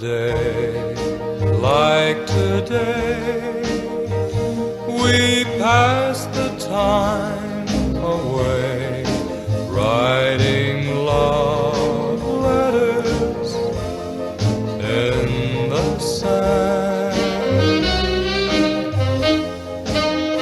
day like today, we pass the time away, writing love letters in the sand.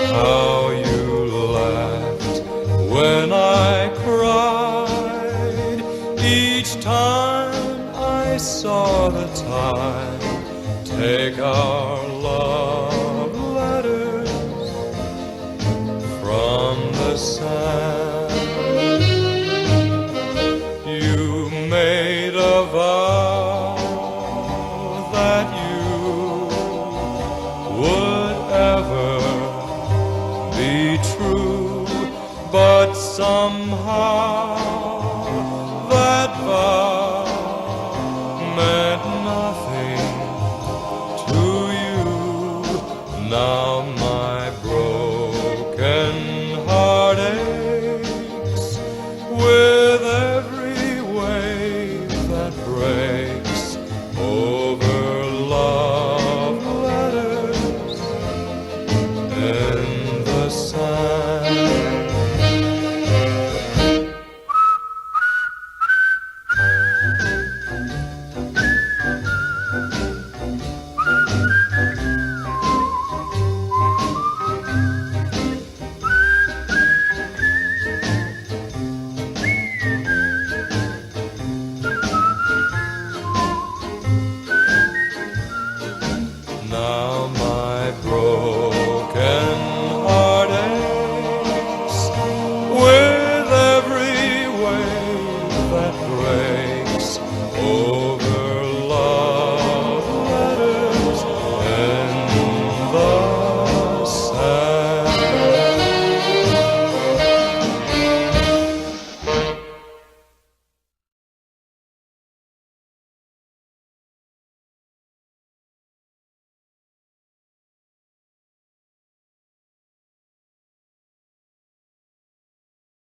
How you laughed when I cried each time I saw the tide take our love letters from the sand. You made a vow that you would ever be true, but somehow that vow meant nothing to you. Now